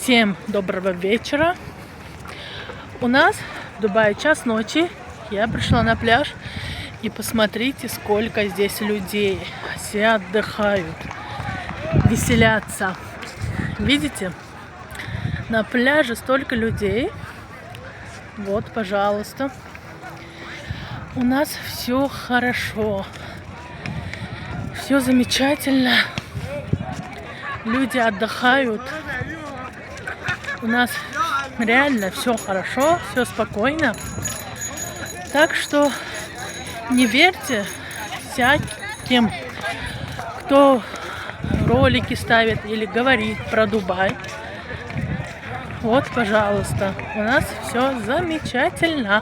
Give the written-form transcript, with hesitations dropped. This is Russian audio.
Всем доброго вечера. У нас в Дубае час ночи. Я пришла на пляж. И посмотрите, сколько здесь людей. Все отдыхают, веселятся. Видите? На пляже столько людей. Вот, пожалуйста. У нас все хорошо. Все замечательно. Люди отдыхают. У нас реально все хорошо, все спокойно. Так что не верьте всяким, кто ролики ставит или говорит про Дубай. Вот, пожалуйста, у нас все замечательно.